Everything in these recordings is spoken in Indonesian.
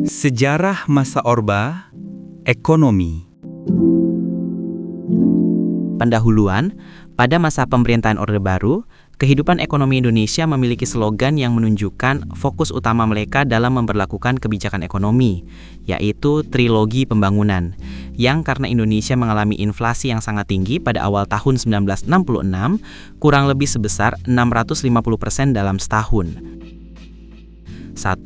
Sejarah masa Orba, ekonomi. Pendahuluan, pada masa pemerintahan Orde Baru, kehidupan ekonomi Indonesia memiliki slogan yang menunjukkan fokus utama mereka dalam memberlakukan kebijakan ekonomi, yaitu trilogi pembangunan, yang karena Indonesia mengalami inflasi yang sangat tinggi pada awal tahun 1966, kurang lebih sebesar 650% dalam setahun. 1.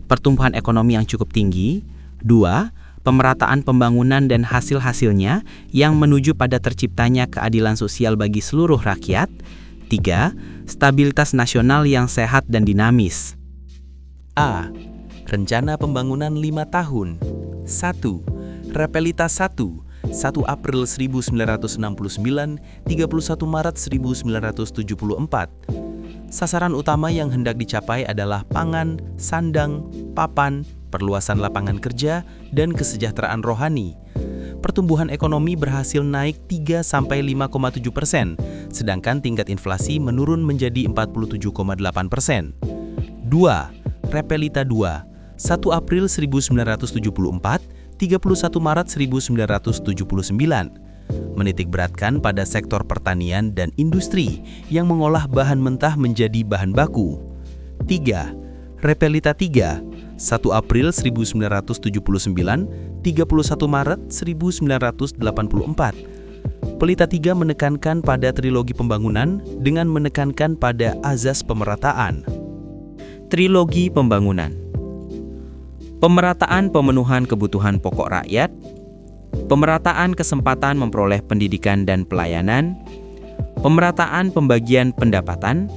Pertumbuhan ekonomi yang cukup tinggi. 2. Pemerataan pembangunan dan hasil-hasilnya yang menuju pada terciptanya keadilan sosial bagi seluruh rakyat. 3. Stabilitas nasional yang sehat dan dinamis. A. Rencana pembangunan 5 tahun. 1. Repelitas 1. 1 April 1969, 31 Maret 1974. Sasaran utama yang hendak dicapai adalah pangan, sandang, papan, perluasan lapangan kerja, dan kesejahteraan rohani. Pertumbuhan ekonomi berhasil naik 3-5,7%, sedangkan tingkat inflasi menurun menjadi 47,8%. 2. Repelita 2. 1 April 1974, 31 Maret 1979. Menitikberatkan pada sektor pertanian dan industri yang mengolah bahan mentah menjadi bahan baku. 3. Repelita 3. 1 April 1979, 31 Maret 1984. Pelita 3 menekankan pada trilogi pembangunan dengan menekankan pada azas pemerataan. Trilogi pembangunan. Pemerataan pemenuhan kebutuhan pokok rakyat, pemerataan kesempatan memperoleh pendidikan dan pelayanan, pemerataan pembagian pendapatan,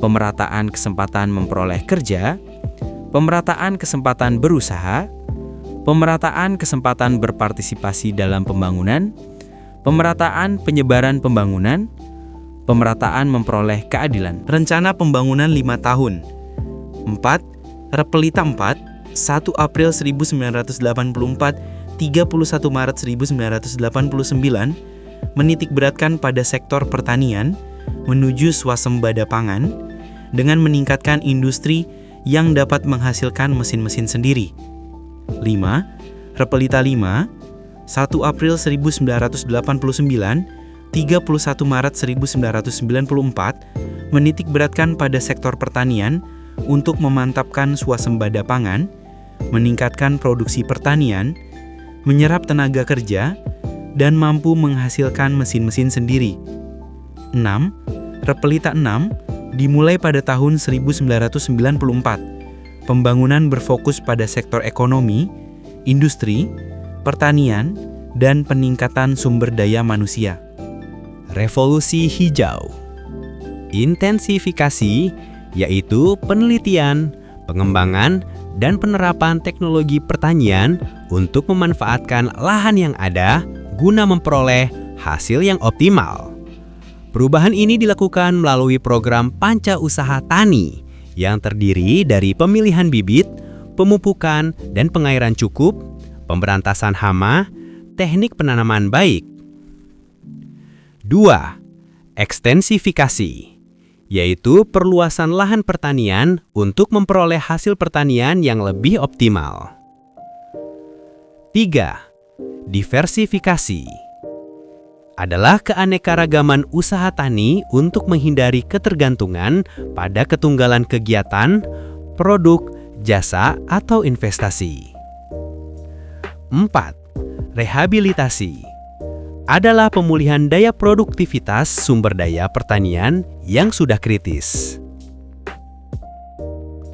pemerataan kesempatan memperoleh kerja, pemerataan kesempatan berusaha, pemerataan kesempatan berpartisipasi dalam pembangunan, pemerataan penyebaran pembangunan, pemerataan memperoleh keadilan. Rencana pembangunan 5 tahun. 4. Repelita 4, 1 April 1984, 31 Maret 1989, menitikberatkan pada sektor pertanian menuju swasembada pangan dengan meningkatkan industri yang dapat menghasilkan mesin-mesin sendiri. 5. Repelita 5, 1 April 1989, 31 Maret 1994, menitikberatkan pada sektor pertanian untuk memantapkan swasembada pangan, meningkatkan produksi pertanian, menyerap tenaga kerja, dan mampu menghasilkan mesin-mesin sendiri. 6. Repelita 6, dimulai pada tahun 1994. Pembangunan berfokus pada sektor ekonomi, industri, pertanian, dan peningkatan sumber daya manusia. Revolusi hijau. Intensifikasi, yaitu penelitian, pengembangan, dan penerapan teknologi pertanian untuk memanfaatkan lahan yang ada guna memperoleh hasil yang optimal. Perubahan ini dilakukan melalui program Panca Usaha Tani yang terdiri dari pemilihan bibit, pemupukan dan pengairan cukup, pemberantasan hama, teknik penanaman baik. 2. Ekstensifikasi, yaitu perluasan lahan pertanian untuk memperoleh hasil pertanian yang lebih optimal. 3. Diversifikasi adalah keanekaragaman usaha tani untuk menghindari ketergantungan pada ketunggalan kegiatan, produk, jasa, atau investasi. 4. Rehabilitasi adalah pemulihan daya produktivitas sumber daya pertanian yang sudah kritis.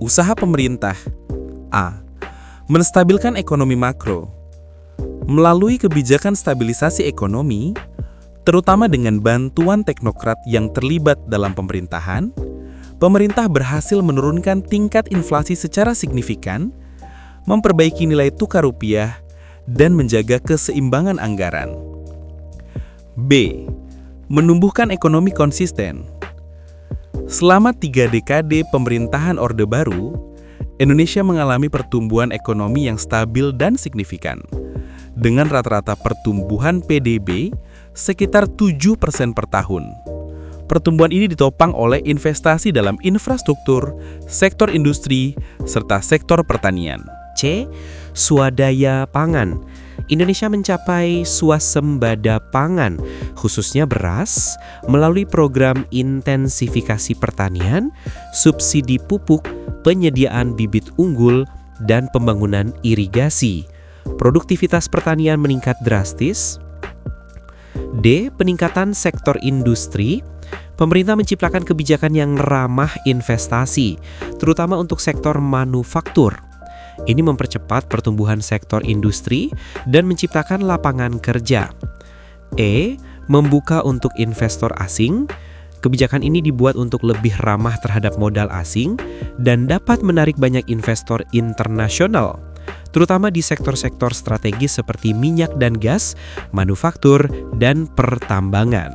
Usaha pemerintah. A. Menstabilkan ekonomi makro. Melalui kebijakan stabilisasi ekonomi, terutama dengan bantuan teknokrat yang terlibat dalam pemerintahan, pemerintah berhasil menurunkan tingkat inflasi secara signifikan, memperbaiki nilai tukar rupiah, dan menjaga keseimbangan anggaran. B. Menumbuhkan ekonomi konsisten. Selama 3 dekade pemerintahan Orde Baru, Indonesia mengalami pertumbuhan ekonomi yang stabil dan signifikan, dengan rata-rata pertumbuhan PDB sekitar 7% per tahun. Pertumbuhan ini ditopang oleh investasi dalam infrastruktur, sektor industri, serta sektor pertanian. C. Swadaya pangan. Indonesia mencapai swasembada pangan, khususnya beras, melalui program intensifikasi pertanian, subsidi pupuk, penyediaan bibit unggul, dan pembangunan irigasi. Produktivitas pertanian meningkat drastis. D. Peningkatan sektor industri. Pemerintah menciptakan kebijakan yang ramah investasi, terutama untuk sektor manufaktur. Ini mempercepat pertumbuhan sektor industri dan menciptakan lapangan kerja. E. Membuka untuk investor asing. Kebijakan ini dibuat untuk lebih ramah terhadap modal asing dan dapat menarik banyak investor internasional, terutama di sektor-sektor strategis seperti minyak dan gas, manufaktur, dan pertambangan.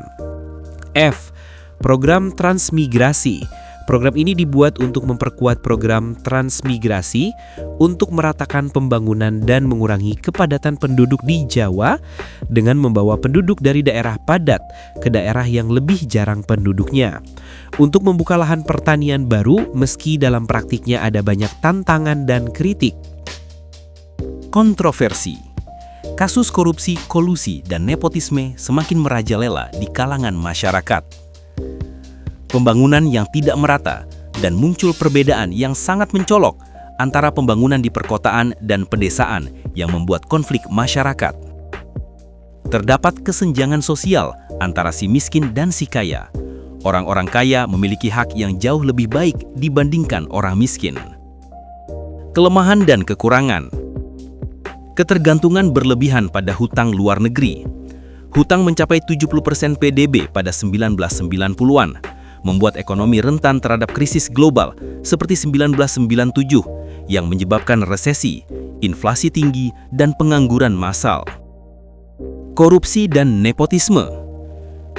F. Program transmigrasi. Program ini dibuat untuk memperkuat program transmigrasi untuk meratakan pembangunan dan mengurangi kepadatan penduduk di Jawa dengan membawa penduduk dari daerah padat ke daerah yang lebih jarang penduduknya. Untuk membuka lahan pertanian baru meski dalam praktiknya ada banyak tantangan dan kritik. Kontroversi. Kasus korupsi, kolusi, dan nepotisme semakin merajalela di kalangan masyarakat. Pembangunan yang tidak merata dan muncul perbedaan yang sangat mencolok antara pembangunan di perkotaan dan pedesaan yang membuat konflik masyarakat. Terdapat kesenjangan sosial antara si miskin dan si kaya. Orang-orang kaya memiliki hak yang jauh lebih baik dibandingkan orang miskin. Kelemahan dan kekurangan. Ketergantungan berlebihan pada hutang luar negeri. Hutang mencapai 70% PDB pada 1990-an, membuat ekonomi rentan terhadap krisis global seperti 1997 yang menyebabkan resesi, inflasi tinggi, dan pengangguran massal. Korupsi dan nepotisme.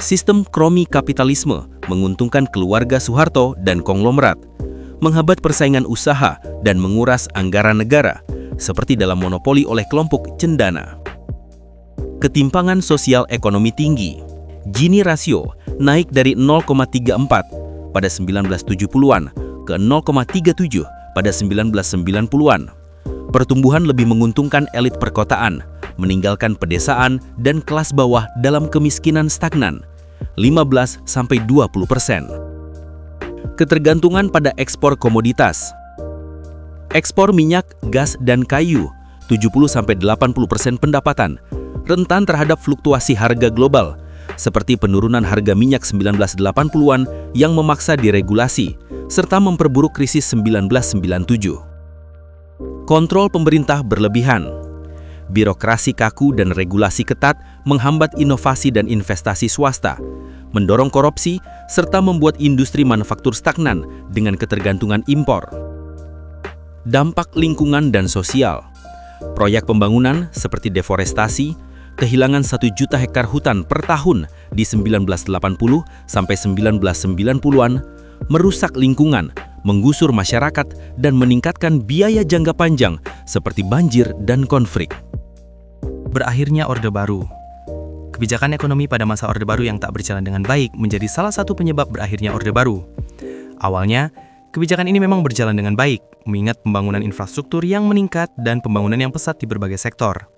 Sistem kromi kapitalisme menguntungkan keluarga Soeharto dan konglomerat, menghambat persaingan usaha dan menguras anggaran negara, seperti dalam monopoli oleh kelompok cendana. Ketimpangan sosial ekonomi tinggi. Gini rasio naik dari 0,34 pada 1970-an ke 0,37 pada 1990-an. Pertumbuhan lebih menguntungkan elit perkotaan, meninggalkan pedesaan dan kelas bawah dalam kemiskinan stagnan, 15-20%. Ketergantungan pada ekspor komoditas. Ekspor minyak, gas, dan kayu, 70-80% pendapatan, rentan terhadap fluktuasi harga global, seperti penurunan harga minyak 1980-an yang memaksa diregulasi, serta memperburuk krisis 1997. Kontrol pemerintah berlebihan. Birokrasi kaku dan regulasi ketat menghambat inovasi dan investasi swasta, mendorong korupsi, serta membuat industri manufaktur stagnan dengan ketergantungan impor. Dampak lingkungan dan sosial. Proyek pembangunan seperti deforestasi, kehilangan 1 juta hektar hutan per tahun di 1980 sampai 1990-an, merusak lingkungan, menggusur masyarakat, dan meningkatkan biaya jangka panjang seperti banjir dan konflik. Berakhirnya Orde Baru. Kebijakan ekonomi pada masa Orde Baru yang tak berjalan dengan baik menjadi salah satu penyebab berakhirnya Orde Baru. Awalnya, kebijakan ini memang berjalan dengan baik, mengingat pembangunan infrastruktur yang meningkat dan pembangunan yang pesat di berbagai sektor.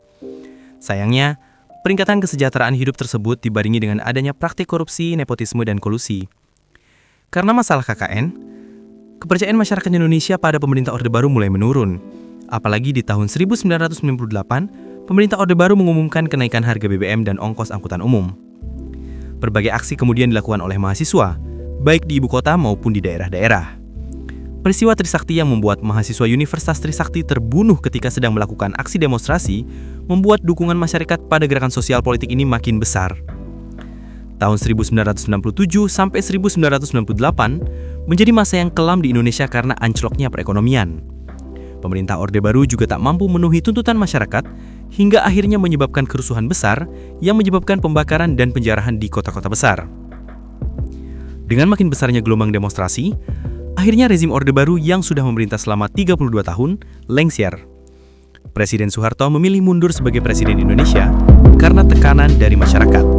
Sayangnya, peningkatan kesejahteraan hidup tersebut dibarengi dengan adanya praktik korupsi, nepotisme, dan kolusi. Karena masalah KKN, kepercayaan masyarakat Indonesia pada pemerintah Orde Baru mulai menurun. Apalagi di tahun 1998, pemerintah Orde Baru mengumumkan kenaikan harga BBM dan ongkos angkutan umum. Berbagai aksi kemudian dilakukan oleh mahasiswa, baik di ibu kota maupun di daerah-daerah. Peristiwa Trisakti yang membuat mahasiswa Universitas Trisakti terbunuh ketika sedang melakukan aksi demonstrasi membuat dukungan masyarakat pada gerakan sosial politik ini makin besar. Tahun 1997 sampai 1998 menjadi masa yang kelam di Indonesia karena anjloknya perekonomian. Pemerintah Orde Baru juga tak mampu memenuhi tuntutan masyarakat hingga akhirnya menyebabkan kerusuhan besar yang menyebabkan pembakaran dan penjarahan di kota-kota besar. Dengan makin besarnya gelombang demonstrasi, akhirnya rezim Orde Baru yang sudah memerintah selama 32 tahun lengser. Presiden Soeharto memilih mundur sebagai Presiden Indonesia karena tekanan dari masyarakat.